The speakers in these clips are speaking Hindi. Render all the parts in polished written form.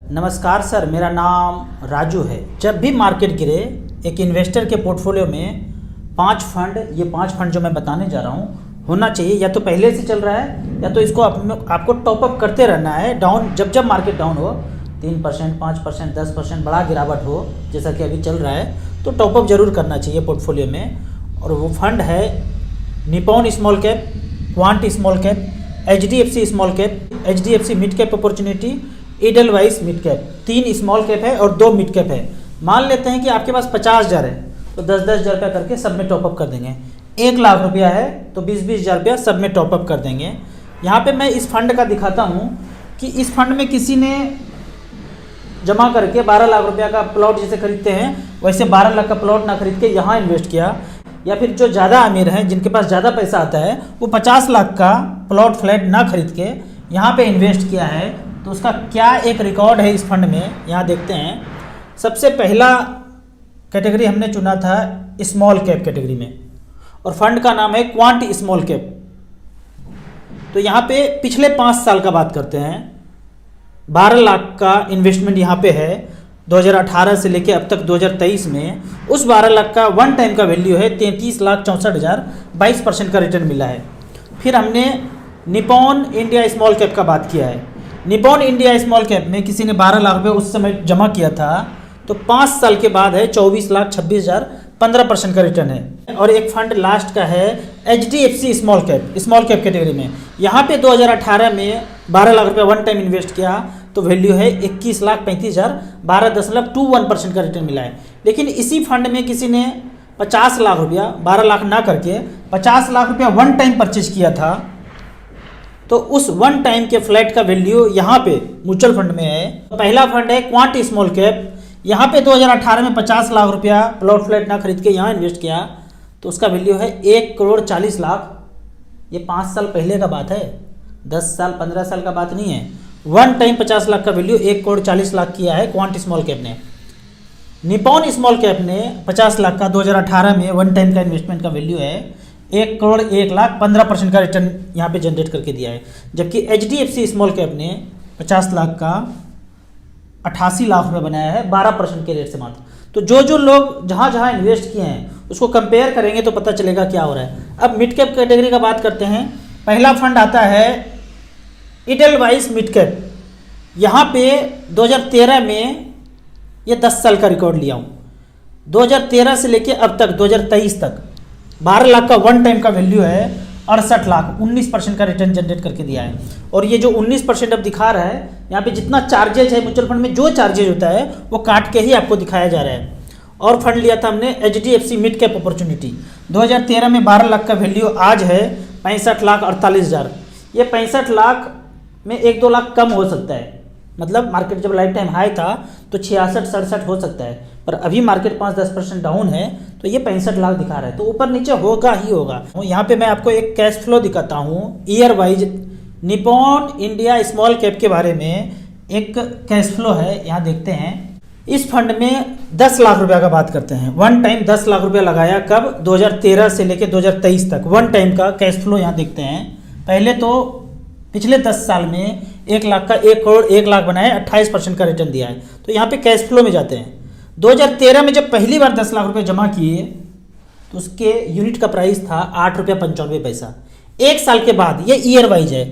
नमस्कार सर, मेरा नाम राजू है। जब भी मार्केट गिरे, एक इन्वेस्टर के पोर्टफोलियो में 5 फंड जो मैं बताने जा रहा हूँ होना चाहिए। या तो पहले से चल रहा है या तो इसको आपको टॉपअप करते रहना है। डाउन जब मार्केट डाउन हो 3%, 5%, 10% बड़ा गिरावट हो जैसा कि अभी चल रहा है तो टॉपअप जरूर करना चाहिए पोर्टफोलियो में। और वो फंड है Nippon small cap, quant small cap, HDFC small cap, HDFC mid cap opportunity, Edelweiss mid cap. 3 small cap है और 2 मिड कैप है। मान लेते हैं कि आपके पास 50,000 है तो 10-10 हज़ार रुपया करके सब में टॉपअप कर देंगे। 1 लाख रुपया है तो 20-20 हज़ार रुपया सब में टॉपअप कर देंगे। यहाँ पे मैं इस फंड का दिखाता हूँ कि इस फंड में किसी ने जमा करके 12 लाख रुपया का प्लॉट जैसे खरीदते हैं वैसे 12 लाख का प्लॉट ना खरीद के यहाँ इन्वेस्ट किया। या फिर जो ज़्यादा अमीर हैं, जिनके पास ज़्यादा पैसा आता है, वो 50 लाख का प्लॉट फ्लैट ना खरीद के यहाँ पे इन्वेस्ट किया है। तो उसका क्या एक रिकॉर्ड है इस फंड में, यहाँ देखते हैं। सबसे पहला कैटेगरी हमने चुना था स्मॉल कैप कैटेगरी में और फंड का नाम है क्वांट स्मॉल कैप। तो यहाँ पे पिछले 5 साल का बात करते हैं। 12 लाख का इन्वेस्टमेंट यहाँ पे है 2018 से लेके अब तक 2023 में। उस 12 लाख का वन टाइम का वैल्यू है 33,64,000, 22% का रिटर्न मिला है। फिर हमने निपॉन इंडिया स्मॉल कैप का बात किया है। निपॉन इंडिया स्मॉल कैप में किसी ने 12 लाख रुपये उस समय जमा किया था तो 5 साल के बाद है 24,26,000, 15% का रिटर्न है। और एक फंड लास्ट का है HDFC स्मॉल कैप कैटेगरी में। यहाँ पे 2018 में 12 लाख रुपये वन टाइम इन्वेस्ट किया तो वैल्यू है 21,35,000, 12.21% का रिटर्न मिला है। लेकिन इसी फंड में किसी ने 50 लाख रुपया, 12 लाख ना करके 50 लाख रुपया वन टाइम परचेज किया था तो उस वन टाइम के फ्लैट का वैल्यू यहाँ पे म्यूचुअल फंड में है। पहला फंड है क्वांट स्मॉल कैप। यहाँ पे 2018 में 50 लाख रुपया प्लॉट फ्लैट ना खरीद के यहाँ इन्वेस्ट किया तो उसका वैल्यू है 1,40,00,000। ये 5 साल पहले का बात है, 10 साल 15 साल का बात नहीं है। वन टाइम 50 लाख का वैल्यू 1,40,00,000 किया है क्वांट स्मॉल कैप ने। निपॉन स्मॉल कैप ने 50 लाख का 2018 में वन टाइम का इन्वेस्टमेंट का वैल्यू है 1,01,00,000, 15% का रिटर्न यहाँ पे जनरेट करके दिया है। जबकि HDFC स्मॉल कैप ने 50 लाख का 88 लाख रुपये बनाया है 12% के रेट से मात्र। तो जो लोग जहाँ इन्वेस्ट किए हैं उसको कंपेयर करेंगे तो पता चलेगा क्या हो रहा है। अब मिड कैप कैटेगरी का बात करते हैं। पहला फंड आता है एडलवाइस मिड कैप। यहाँ पे 2013 में ये 10 साल का रिकॉर्ड लिया हूँ। 2013 से लेके अब तक 2023 तक 12 लाख का वन टाइम का वैल्यू है 68 लाख, 19% का रिटर्न जनरेट करके दिया है। और ये जो 19% अब दिखा रहा है, यहाँ पे जितना चार्जेज है म्यूचुअल फंड में, जो चार्जेज होता है वो काट के ही आपको दिखाया जा रहा है। और फंड लिया था हमने HDFC मिड कैप अपॉर्चुनिटी। 2013 में 12 लाख का वैल्यू आज है 65,48,000। ये 65 लाख में 1-2 लाख कम हो सकता है। मतलब मार्केट जब लाइफ टाइम हाई था तो 66-67 हो सकता है, पर अभी मार्केट 5-10% डाउन है तो ये 65 लाख दिखा रहा है। तो ऊपर नीचे होगा ही होगा। यहाँ पे मैं आपको एक कैश फ्लो दिखाता हूँ year wise. Nippon India small cap के बारे में एक कैश फ्लो है, यहाँ देखते हैं। इस फंड में 10 लाख रुपया का बात करते हैं। वन टाइम 10 लाख रुपया लगाया कब? 2013 से लेकर 2023 तक वन टाइम का कैश फ्लो यहाँ देखते हैं। पहले तो पिछले 10 साल में 1 लाख का 1,01,00,000 बनाए, 28% का रिटर्न दिया है। तो यहाँ पे कैश फ्लो में जाते हैं। 2013 में जब पहली बार 10 लाख रुपए जमा किए तो उसके यूनिट का प्राइस था 8.95 रुपये। 1 साल के बाद, ये ईयर वाइज है,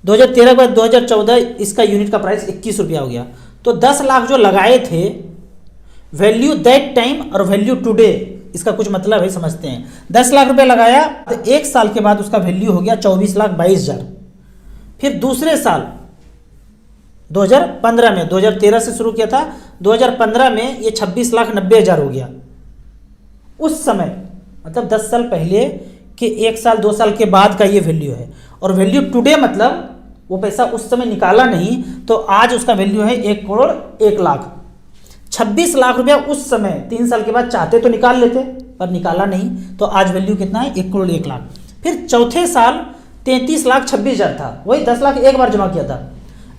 2013 के बाद 2014 इसका यूनिट का प्राइस 21 रुपया हो गया। तो 10 लाख जो लगाए थे, वैल्यू दैट टाइम और वैल्यू टुडे, इसका कुछ मतलब है, समझते हैं। 10 लाख रुपए लगाया तो 1 साल के बाद उसका वैल्यू हो गया 24,22,000। फिर दूसरे साल 2015 में, 2013 से शुरू किया था, 2015 में ये 26,90,000 हो गया। उस समय मतलब 10 साल पहले के 1 साल 2 साल के बाद का ये वैल्यू है। और वैल्यू टुडे मतलब वो पैसा उस समय निकाला नहीं तो आज उसका वैल्यू है 1,01,00,000। 26 लाख रुपया उस समय 3 साल के बाद चाहते तो निकाल लेते, पर निकाला नहीं तो आज वैल्यू कितना है? 1,01,00,000। फिर चौथे साल 33,26,000 था, वही 10 लाख एक बार जमा किया था।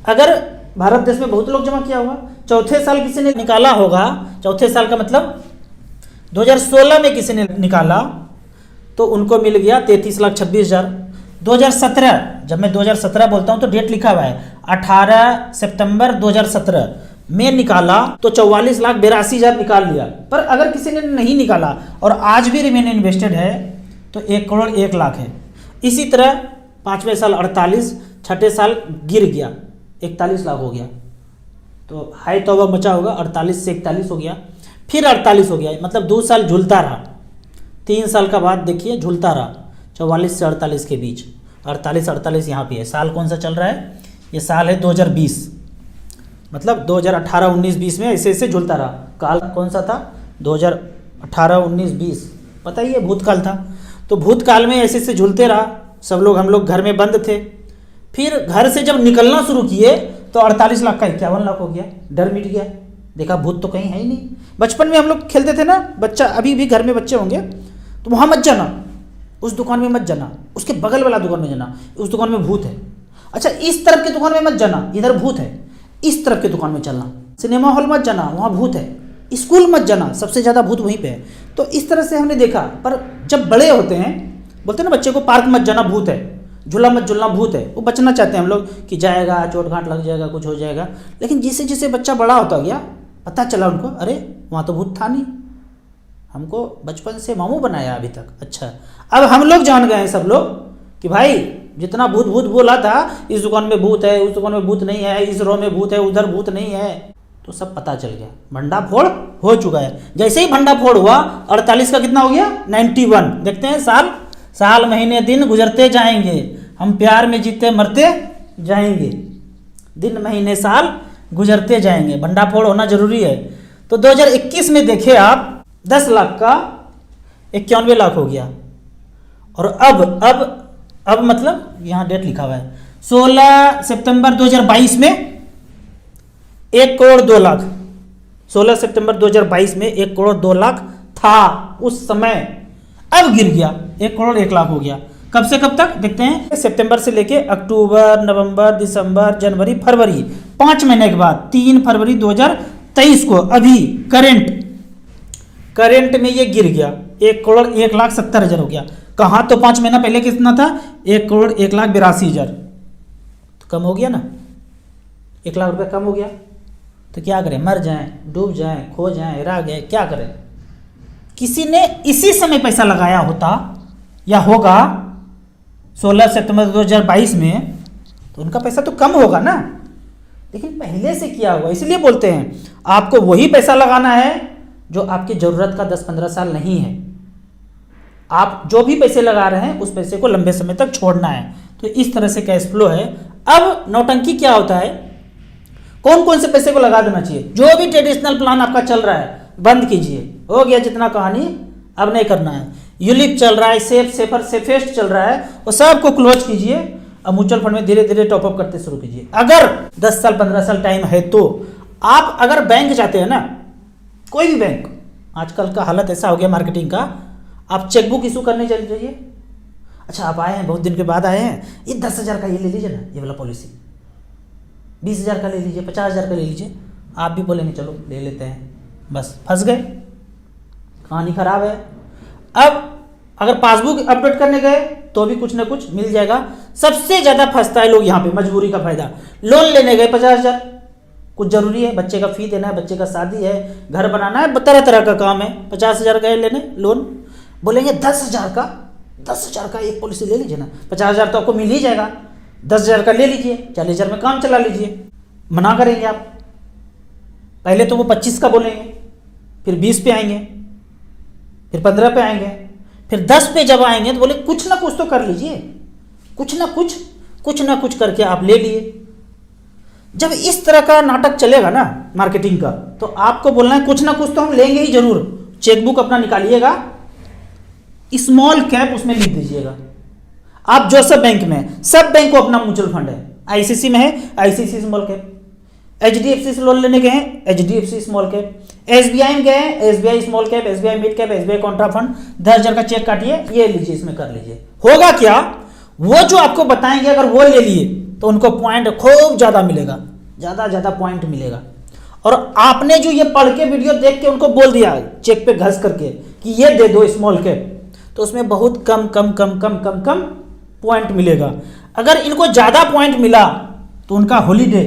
अगर भारत देश में बहुत लोग जमा किया होगा, चौथे साल किसी ने निकाला होगा, चौथे साल का मतलब 2016 में किसी ने निकाला तो उनको मिल गया 33,26,000। 2017, जब मैं 2017 बोलता हूँ तो डेट लिखा हुआ है 18 सितंबर 2017 में निकाला तो 44,82,000 निकाल लिया। पर अगर किसी ने नहीं निकाला और आज भी रिमेन इन्वेस्टेड है तो 1 करोड़ 1 लाख है। इसी तरह 5वें साल 48, छठे साल गिर गया 41 लाख हो गया। तो हाई तौबा मचा होगा, 48 से 41 हो गया, फिर 48 हो गया, मतलब 2 साल झूलता रहा। 3 साल का बाद देखिए झूलता रहा 44 से 48 के बीच, 48 यहाँ पे है। साल कौन सा चल रहा है? ये साल है 2020, मतलब 2018, 19, 20 में ऐसे ऐसे झूलता रहा। काल कौन सा था? 2018, 19, 20, पता ही है, भूतकाल था। तो भूतकाल में ऐसे ऐसे झूलते रहा सब लोग, हम लोग घर में बंद थे। फिर घर से जब निकलना शुरू किए तो 48 लाख का 51 लाख हो गया, डर मिट गया, देखा भूत तो कहीं है ही नहीं। बचपन में हम लोग खेलते थे ना, बच्चा अभी भी घर में बच्चे होंगे तो वहाँ मत जाना, उस दुकान में मत जाना, उसके बगल वाला दुकान में जाना, उस दुकान में भूत है। अच्छा, इस तरफ के दुकान में मत जाना, इधर भूत है, इस तरफ के दुकान में चलना। सिनेमा हॉल मत जाना, वहाँ भूत है। स्कूल मत जाना, सबसे ज़्यादा भूत वहीं पे है। तो इस तरह से हमने देखा। पर जब बड़े होते हैं, बोलते हैं ना बच्चे को पार्क मत जाना भूत है, झूला मत झूलना भूत है, वो बचना चाहते हैं हम लोग कि जाएगा चोट घाट लग जाएगा, कुछ हो जाएगा। लेकिन जैसे जैसे बच्चा बड़ा होता गया पता चला उनको, अरे वहाँ तो भूत था नहीं, हमको बचपन से मामू बनाया अभी तक। अच्छा, अब हम लोग जान गए हैं सब लोग कि भाई जितना भूत भूत बोला था, इस दुकान में भूत है, उस दुकान में भूत नहीं है, इस रो में भूत है, उधर भूत नहीं है, तो सब पता चल गया। भंडाफोड़ हो चुका है। जैसे ही भंडाफोड़ हुआ 48 का कितना हो गया? 91। देखते हैं साल साल महीने दिन गुजरते जाएंगे, हम प्यार में जीते मरते जाएंगे, दिन महीने साल गुजरते जाएंगे, भंडाफोड़ होना जरूरी है। तो 2021 में देखे आप 10 लाख का 91 लाख हो गया। और अब मतलब यहाँ डेट लिखा हुआ है 16 सितंबर 2022 में 1 करोड़ 2 लाख। 16 सितंबर 2022 में 1 करोड़ 2 लाख था उस समय, अब गिर गया 1 करोड़ 1 लाख हो गया। कब से कब तक देखते हैं? सितंबर से लेके अक्टूबर, नवंबर, दिसंबर, जनवरी, फरवरी, 5 महीने के बाद 3 फरवरी 2023 को अभी करंट में ये गिर गया 1 करोड़ 1,70,000 हो गया। कहाँ? तो 5 महीना पहले कितना था? 1 करोड़ 1,82,000। तो कम हो गया ना, 1 लाख रुपये कम हो गया। तो क्या करें? मर जाएं, डूब जाएं, खो जाएं, रह गए, क्या करें? किसी ने इसी समय पैसा लगाया होता या होगा 16 सितंबर 2022 में, तो उनका पैसा तो कम होगा ना। लेकिन पहले से किया हुआ, इसलिए बोलते हैं आपको वही पैसा लगाना है जो आपकी ज़रूरत का 10-15 साल नहीं है। आप जो भी पैसे लगा रहे हैं उस पैसे को लंबे समय तक छोड़ना है। तो इस तरह से कैश फ्लो है। अब नौटंकी क्या होता है? कौन कौन से पैसे को लगा देना चाहिए? जो भी ट्रेडिशनल प्लान आपका चल रहा है बंद कीजिए, हो गया जितना कहानी, अब नहीं करना है। यूलिप चल रहा है, सेफेस्ट चल रहा है, वो सबको क्लोज कीजिए। अब म्यूचुअल फंड में धीरे धीरे टॉपअप करते शुरू कीजिए। अगर 10 साल 15 साल टाइम है तो आप अगर बैंक जाते हैं ना, कोई भी बैंक, आजकल का हालत ऐसा हो गया मार्केटिंग का, आप चेकबुक इशू करने चले जाइए। अच्छा, आप आए हैं, बहुत दिन के बाद आए हैं, ये 10,000 का ये ले लीजिए ना, ये वाला पॉलिसी, 20,000 का ले लीजिए, 50,000 का ले लीजिए। आप भी बोलेंगे चलो ले लेते हैं, बस फंस गए, कहानी खराब है। अब अगर पासबुक अपडेट करने गए तो भी कुछ ना कुछ मिल जाएगा। सबसे ज़्यादा फंसता है लोग यहाँ पे, मजबूरी का फायदा। लोन लेने गए 50,000, कुछ जरूरी है, बच्चे का फी देना है, बच्चे का शादी है, घर बनाना है, तरह तरह का काम है, 50,000 गए लेने लोन, बोलेंगे 10,000 का एक पॉलिसी ले लीजिए ना, 50,000 तो आपको मिल ही जाएगा, 10,000 का ले लीजिए, 40,000 में काम चला लीजिए। मना करेंगे आप, पहले तो वो 25 का बोलेंगे, फिर 20 पे आएंगे, फिर 15 पे आएंगे, फिर 10 पे जब आएंगे तो बोले कुछ ना कुछ तो कर लीजिए, कुछ ना कुछ करके आप ले लिए। जब इस तरह का नाटक चलेगा ना मार्केटिंग का, तो आपको बोलना है कुछ ना कुछ तो हम लेंगे ही जरूर। चेकबुक अपना निकालिएगा, स्मॉल कैप उसमें लिख दीजिएगा। आप जो सब बैंक में, सब बैंक को अपना म्यूचुअल फंड है, आईसीसी में है आईसीसी स्मॉल कैप, एचडीएफसी से लोन लेने गए हैं एचडीएफसी स्मॉल कैप, एसबीआई में गए हैं SBI small cap, SBI mid cap, SBI Contra fund, 10,000 का चेक काटिए, ये लीजिए, इसमें कर लीजिए। होगा क्या? वो जो आपको बताएंगे अगर वो ले लिए तो उनको पॉइंट खूब ज्यादा मिलेगा, ज्यादा पॉइंट मिलेगा। और आपने जो ये पढ़ के वीडियो देख के उनको बोल दिया चेक पे घस करके कि ये दे दो स्मॉल कैप, तो उसमें बहुत कम पॉइंट मिलेगा। अगर इनको ज़्यादा पॉइंट मिला तो उनका हॉलीडे,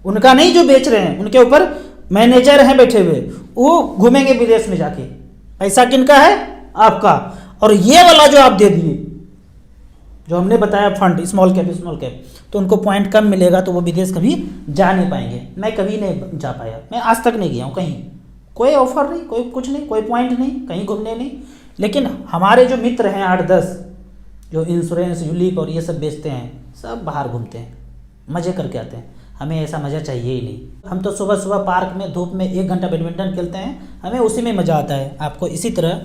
उनका नहीं जो बेच रहे हैं, उनके ऊपर मैनेजर हैं बैठे हुए, वो घूमेंगे विदेश में जाके। पैसा किनका है? आपका। और ये वाला जो आप दे दिए, जो हमने बताया फंड स्मॉल कैप, तो उनको पॉइंट कम मिलेगा, तो वो विदेश कभी जा नहीं पाएंगे। मैं कभी नहीं जा पाया, मैं आज तक नहीं गया हूँ कहीं, कोई ऑफर नहीं, कोई कुछ नहीं, कोई पॉइंट नहीं, कहीं घूमने नहीं। लेकिन हमारे जो मित्र हैं 8-10 जो इंश्योरेंस यूलिप और ये सब बेचते हैं, सब बाहर घूमते हैं, मज़े करके आते हैं। हमें ऐसा मज़ा चाहिए ही नहीं। हम तो सुबह सुबह पार्क में धूप में 1 घंटा बैडमिंटन खेलते हैं, हमें उसी में मज़ा आता है। आपको इसी तरह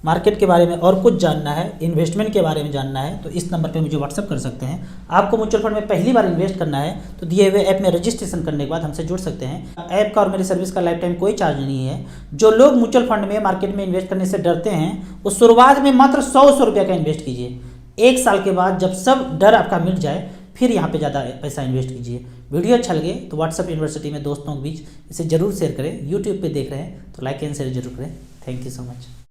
मार्केट के बारे में और कुछ जानना है, इन्वेस्टमेंट के बारे में जानना है, तो इस नंबर पे मुझे व्हाट्सअप कर सकते हैं। आपको म्यूचुअल फंड में पहली बार इन्वेस्ट करना है तो दिए हुए ऐप में रजिस्ट्रेशन करने के बाद हमसे जुड़ सकते हैं। ऐप का और मेरी सर्विस का लाइफ टाइम कोई चार्ज नहीं है। जो लोग म्यूचुअल फंड में मार्केट में इन्वेस्ट करने से डरते हैं, वो शुरुआत में मात्र 100 रुपये का इन्वेस्ट कीजिए। 1 साल के बाद जब सब डर आपका मिट जाए, फिर यहाँ पे ज़्यादा पैसा इन्वेस्ट कीजिए। वीडियो अच्छा लगे तो व्हाट्सअप यूनिवर्सिटी में दोस्तों के बीच इसे जरूर शेयर करें। यूट्यूब पे देख रहे हैं तो लाइक एंड शेयर जरूर करें। Thank you so much.